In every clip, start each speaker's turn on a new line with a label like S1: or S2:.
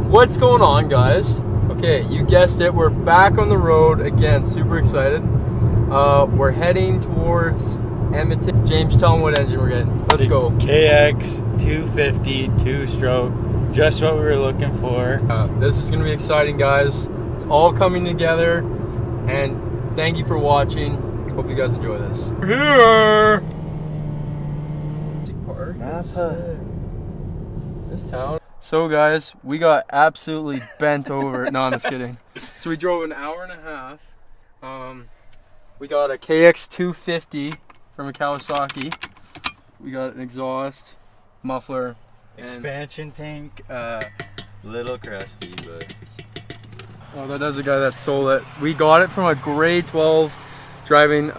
S1: What's going on, guys? Okay, you guessed it, we're back on the road again. Super excited. We're heading towards Edmonton. James, tell them what engine we're getting. Let's go.
S2: KX250 2-stroke, just what we were looking for.
S1: This is gonna be exciting, guys. It's all coming together, and thank you for watching. Hope you guys enjoy this.
S2: Here.
S1: This town. So guys, we got absolutely bent over. No, I'm just kidding. So we drove an hour and a half. We got a KX250 from a Kawasaki. We got an exhaust, muffler,
S2: Expansion tank, little crusty, but...
S1: Oh, that's the guy that sold it. We got it from a grade 12 driving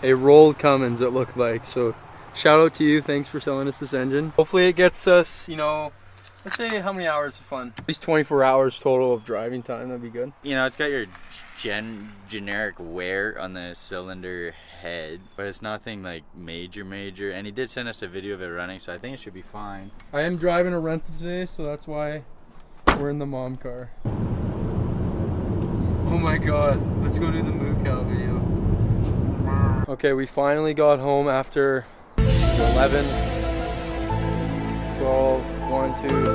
S1: a rolled Cummins, it looked like. So shout out to you, thanks for selling us this engine. Hopefully it gets us, you know, let's say how many hours of fun? At least 24 hours total of driving time, that'd be good.
S2: You know, it's got your generic wear on the cylinder head, but it's nothing like major, and he did send us a video of it running, so I think it should be fine.
S1: I am driving a rental today, so that's why we're in the mom car. Oh my god, let's go do the moo cow video. Okay, we finally got home after 11, 12, 1, 2, 3, 4,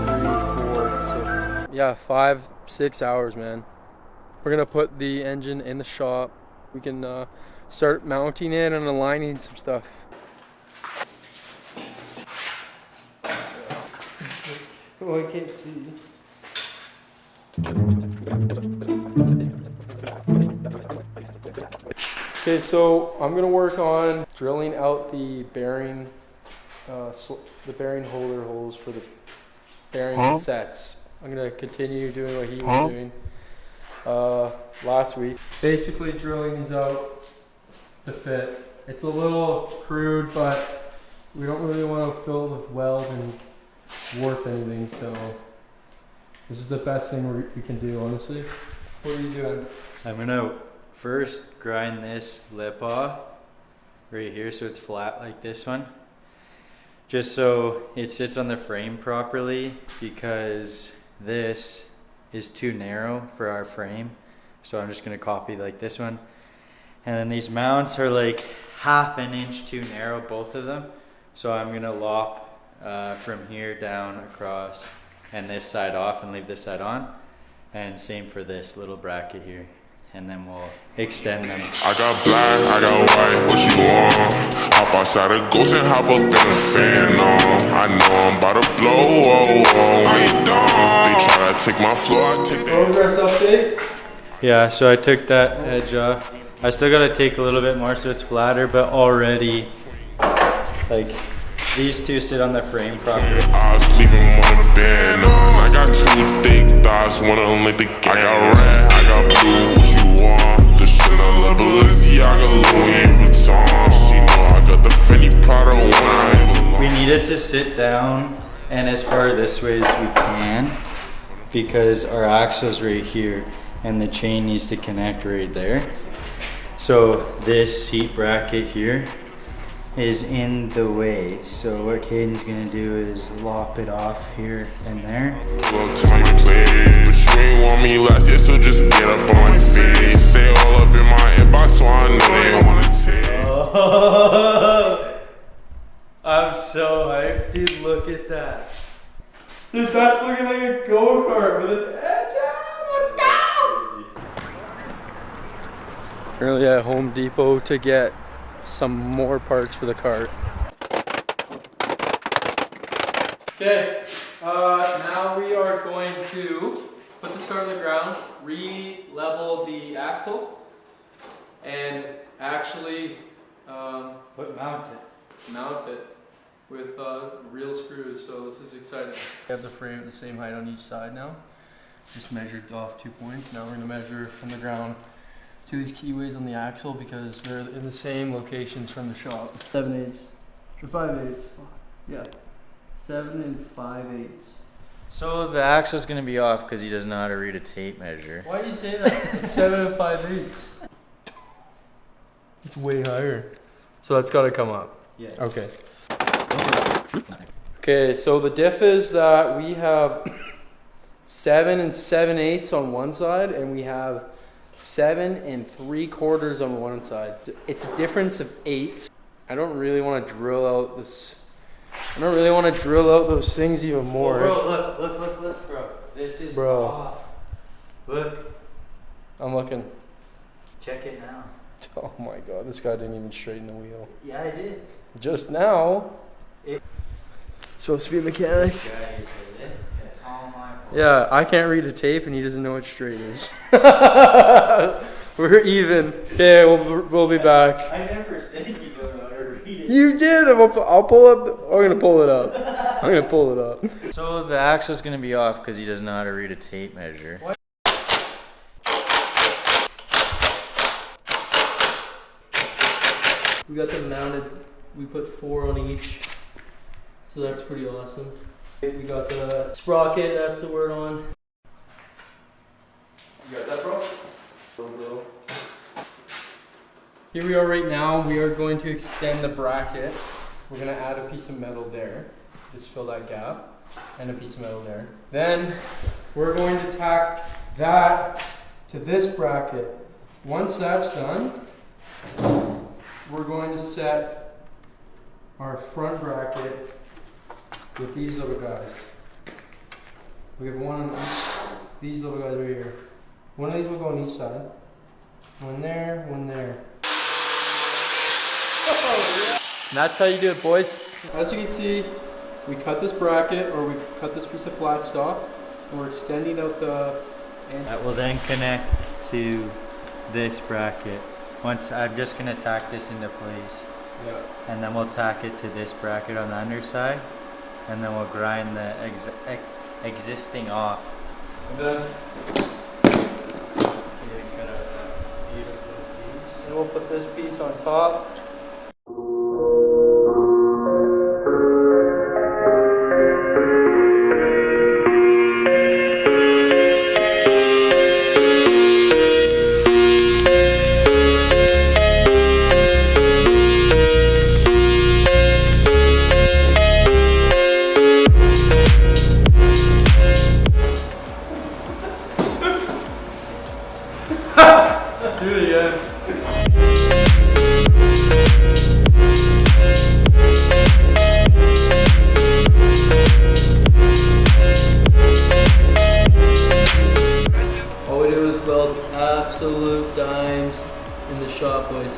S1: so yeah, 5, 6 hours, man. We're gonna put the engine in the shop. We can start mounting it and aligning some stuff. Oh, I can't see. Okay, so I'm gonna work on drilling out the bearing holder holes for the bearing sets. I'm gonna continue doing what he was doing last week. Basically drilling these out to fit. It's a little crude, but we don't really want to fill it with weld and warp anything, so this is the best thing we can do, honestly. What are you doing?
S2: I'm gonna first grind this lip off right here so it's flat like this one, just so it sits on the frame properly, because this is too narrow for our frame. So I'm just gonna copy like this one, and then these mounts are like ½ inch too narrow, both of them. So I'm gonna lop from here down across and this side off and leave this side on, and same for this little bracket here, and then we'll extend them.
S3: I got black, I got white, what you want? Hop outside a ghost and hop up in the fan on. I know I'm about to blow, I ain't done. They try to take my floor, I take that.
S1: Progress update?
S2: Yeah, so I took that edge off. I still gotta take a little bit more so it's flatter, but already, like, these two sit on the frame properly.
S3: I was sleeping on the bed on. I got 2 thick thighs, wanna lick the game. I got red, I got blue, what you want? The Chanel, Balenciaga, Louis Vuitton. She know I got the Fendi Prada one.
S2: We need it to sit down and as far this way as we can, because our axle's right here and the chain needs to connect right there. So this seat bracket here is in the way. So what Caden's gonna do is lop it off here and there.
S3: Well, tell me please, but you ain't want me last year, so just get up on my face. They all up in my inbox, so I know they wanna take.
S2: Oh, I'm so hyped, dude, look at that.
S1: Dude, that's looking like a go-kart with an edge. Early at Home Depot to get some more parts for the cart. Okay, now we are going to put this car on the ground, re-level the axle, and actually
S2: mount it
S1: with real screws. So this is exciting. We have the frame at the same height on each side now. Just measured off 2 points. Now we're going to measure from the ground to these keyways on the axle, because they're in the same locations from the shop. 7/8 or 5/8. Yeah, 7 5/8.
S2: So the axle's gonna be off because he doesn't know how to read a tape measure.
S1: Why do you say that? It's 7 5/8. It's way higher. So that's got to come up.
S2: Yeah.
S1: Okay. Okay, so the diff is that we have 7 7/8 on one side, and we have 7 3/4 on one side. It's a difference of 8. I don't really want to drill out this. I don't really want to drill out those things even more.
S2: Oh, bro, look, bro. This is off. Look. I'm
S1: looking.
S2: Check it now.
S1: Oh my god, this guy didn't even straighten the wheel.
S2: Yeah, I did.
S1: Just now. Supposed to be a mechanic.
S2: It's all my fault.
S1: Yeah, I can't read a tape and he doesn't know what straight is. We're even. Yeah, we'll be back.
S2: I never said you don't know how to read it.
S1: You did. I'll pull up. I'm gonna pull it up. I'm gonna pull it up.
S2: So the axle's gonna be off because he doesn't know how to read a tape measure.
S1: What? We got them mounted. We put 4 on each, so that's pretty awesome. We got the sprocket. That's the word on. You got that, bro? Bro. Here we are right now. We are going to extend the bracket. We're gonna add a piece of metal there. Just fill that gap, and a piece of metal there. Then we're going to tack that to this bracket. Once that's done, we're going to set our front bracket with these little guys. We have one on each, these little guys right here. One of these will go on each side. One there, one there. And that's how you do it, boys. As you can see, we cut this bracket, or we cut this piece of flat stock, and we're extending out the end.
S2: That will then connect to this bracket. Once I'm just gonna tack this into place.
S1: Yeah.
S2: And then we'll tack it to this bracket on the underside, and then we'll grind the existing off.
S1: And then and we'll put this piece on top. Do it again. All we do is weld absolute dimes in the shop, boys.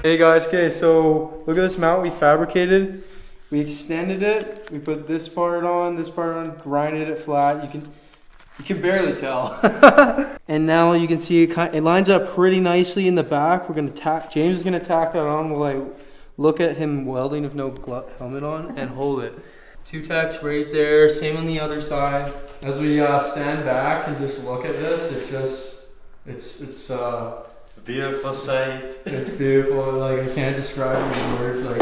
S1: Hey guys, okay, so look at this mount we fabricated. We extended it, we put this part on, grinded it flat. You can barely tell. And now you can see it lines up pretty nicely in the back. We're gonna tack, James is gonna tack that on while I look at him welding with no helmet on and hold it. 2 tacks right there, same on the other side. As we stand back and just look at this, it's a
S2: beautiful sight.
S1: It's beautiful, like I can't describe it in words. Like,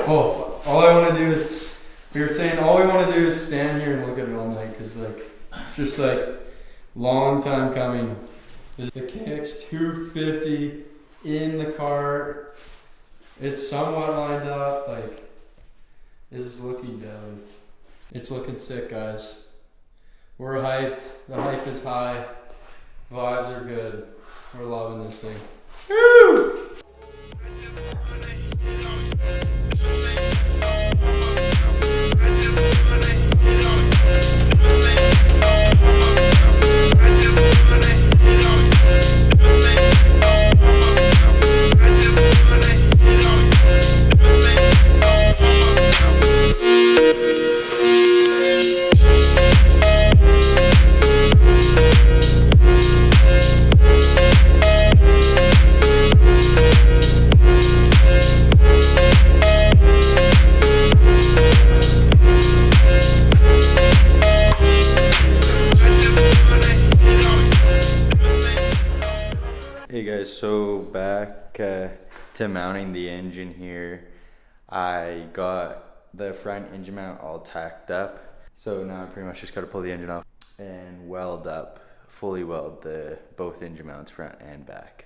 S1: oh. All I want to do is, we were saying, all we want to do is stand here and look at it all night, because like, just like, long time coming. There's the KX250 in the cart. It's somewhat lined up, like, this is looking down. It's looking sick, guys. We're hyped, the hype is high, vibes are good. We're loving this thing. Woo!
S2: Hey guys, so back to mounting the engine here. I got the front engine mount all tacked up. So now I pretty much just got to pull the engine off and fully weld both engine mounts front and back.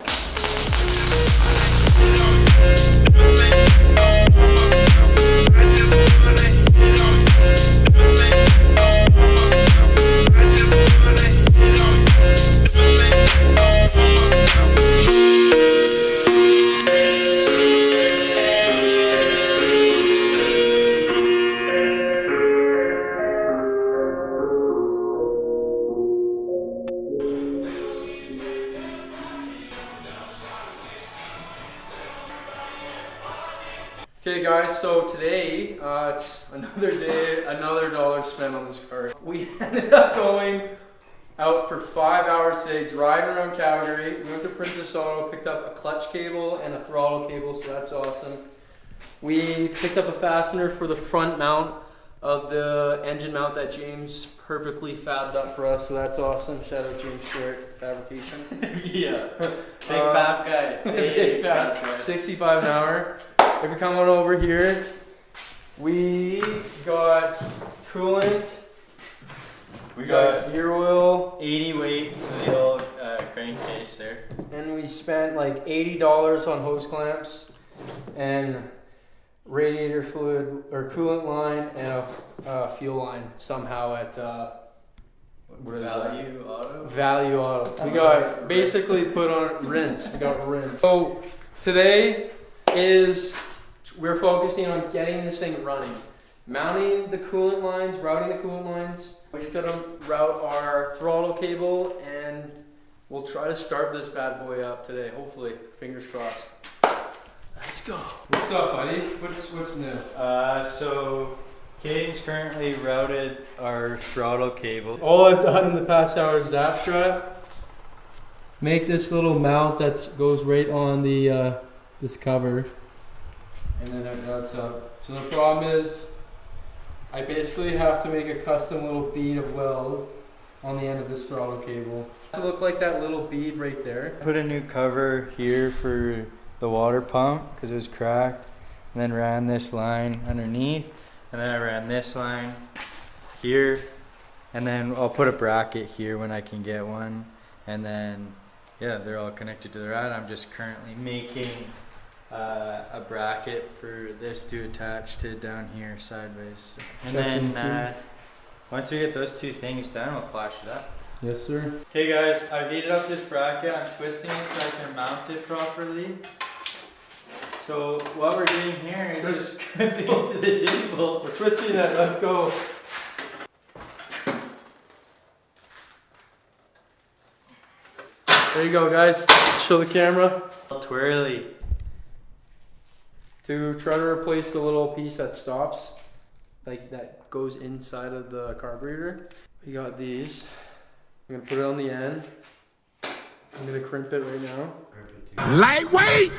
S1: guys, so today it's another day, another dollar spent on this cart. We ended up going out for 5 hours today, driving around Calgary. We went to Princess Auto, picked up a clutch cable and a throttle cable, so that's awesome. We picked up a fastener for the front mount of the engine mount that James perfectly fabbed up for us, so that's awesome. Shout out James Stewart Fabrication.
S2: Yeah, big fab guy.
S1: Big fab guy. 65 an hour. If you come on over here, we got coolant. We got gear oil.
S2: 80 weight for the old crankcase there.
S1: And we spent like $80 on hose clamps and radiator fluid or coolant line and a fuel line somehow at
S2: Value Auto.
S1: Value Auto. We got basically put on rinse. We got rinse. So today we're focusing on getting this thing running, mounting the coolant lines, routing the coolant lines. We just gotta route our throttle cable and we'll try to start this bad boy up today. Hopefully, fingers crossed. Let's go. What's up, buddy? What's new?
S2: So Caden's currently routed our throttle cable.
S1: All I've done in the past hour is zap strap. Make this little mount that goes right on the this cover, and then that's up. So the problem is, I basically have to make a custom little bead of weld on the end of this throttle cable to look like that little bead right there.
S2: Put a new cover here for the water pump because it was cracked, and then ran this line underneath, and then I ran this line here, and then I'll put a bracket here when I can get one, and then yeah, they're all connected to the rad. I'm just currently making a bracket for this to attach to down here sideways, and then once we get those two things done, we'll flash it up.
S1: Yes, sir.
S2: Okay guys, I've heated up this bracket. I'm twisting it so I can mount it properly. So what we're doing here is just crimping to the table.
S1: We're twisting it. Let's go. There you go, guys. Show the camera.
S2: Twirly.
S1: To try to replace the little piece that stops, like that goes inside of the carburetor. We got these. I'm gonna put it on the end. I'm gonna crimp it right now.
S3: Lightweight!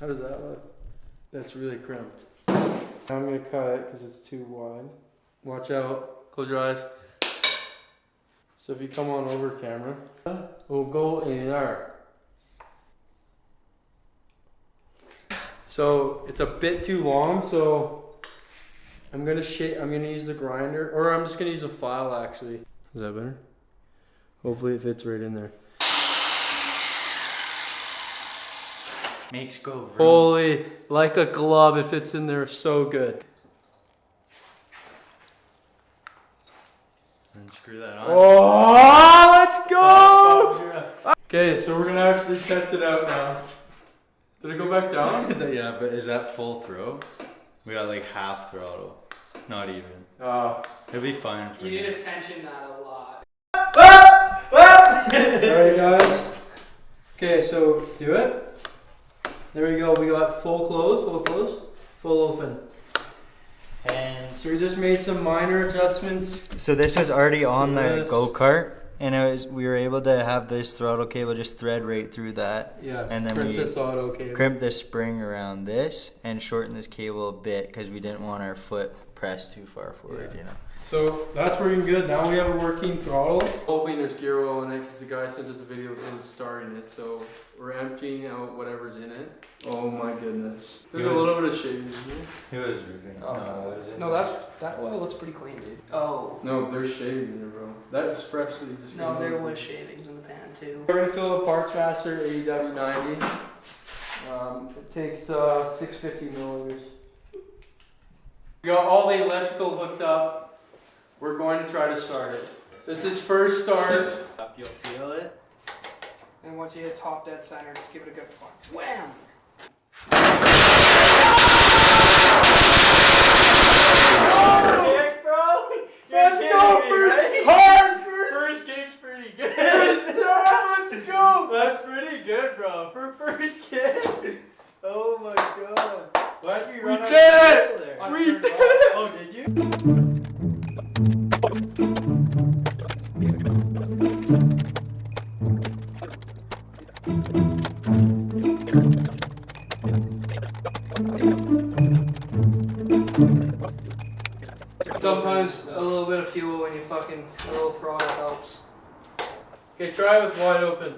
S1: How does that look? That's really crimped. Now I'm gonna cut it because it's too wide. Watch out. Close your eyes. So if you come on over camera, we'll go in there. So it's a bit too long, so I'm gonna use the grinder, or I'm just gonna use a file actually. Is that better? Hopefully it fits right in there.
S2: Makes go vroom.
S1: Holy, like a glove, it fits in there so good.
S2: And screw that on.
S1: Oh, let's go! Okay, so we're gonna actually test it out now. Did it go back down?
S2: Yeah, but is that full throw? We got like half throttle. Not even. It'll be fine for
S4: You
S2: me.
S4: need to tension that a lot.
S1: Alright guys. Okay, so do it. There we go, we got full close, full open.
S2: And
S1: So we just made some minor adjustments.
S2: so this was already on the
S1: Yes.
S2: go-kart, and we were able to have this throttle cable just thread right through that.
S1: Yeah,
S2: And then
S1: Princess Auto cable.
S2: crimp this spring around this and shorten this cable a bit because we didn't want our foot pressed too far forward,
S1: Yeah.
S2: you know.
S1: So that's working good. Now we have a working throttle. Hoping there's gear oil in it because the guy sent us a video of him starting it. So we're emptying out whatever's in it. Oh my goodness. There's a little bit of shaving in here.
S2: It was ripping.
S4: No, that oil looks pretty clean, dude. Oh.
S1: No, there's shaving in there, bro. That was freshly just
S4: No,
S1: came
S4: there
S1: out.
S4: was shavings in the pan too.
S1: We're gonna fill the parts faster, AEW90. It takes 650 milliliters. We got all the electrical hooked up. We're going to try to start it. This is first start.
S2: You'll feel it.
S4: And once you hit top dead center, just give it a good fun. Wham!
S2: Kick, bro!
S1: Let's go, first hard first.
S2: First kick's pretty good.
S1: Let's go.
S2: That's pretty good, bro. For first kick. Oh my god. Why'd we
S1: We
S2: turned
S1: did
S2: off.
S1: it!
S2: Oh, did you?
S4: Sometimes a little bit of fuel when you fucking a little throttle helps.
S1: Okay, try it with wide open.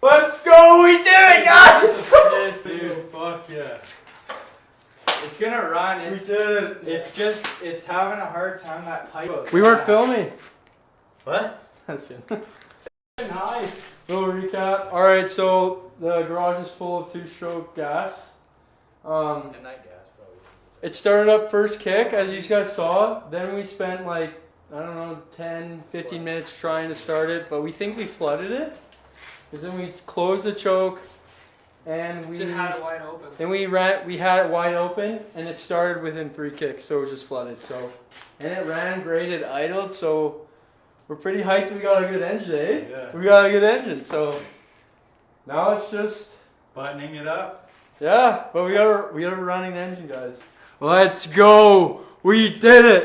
S1: Let's go! We did it, guys!
S2: Yes, dude. Fuck yeah. It's gonna run.
S1: We did it.
S2: It's having a hard time, that pipe.
S1: We weren't filming.
S2: What?
S1: That's it. Hi. Little recap. All right, so the garage is full of two-stroke gas.
S2: And that gas, probably.
S1: It started up first kick, as you guys saw. Then we spent like, I don't know, 10, 15 minutes trying to start it, but we think we flooded it. Because then we closed the choke, and we
S4: Just had it wide open.
S1: then we had it wide open, and it started within 3 kicks, so it was just flooded. So, and it ran great, it idled, so we're pretty hyped. We got a good engine, eh?
S2: Yeah.
S1: We got a good engine, so now it's just
S2: Buttoning it up.
S1: yeah. But we got a running engine, guys. Let's go! We did it!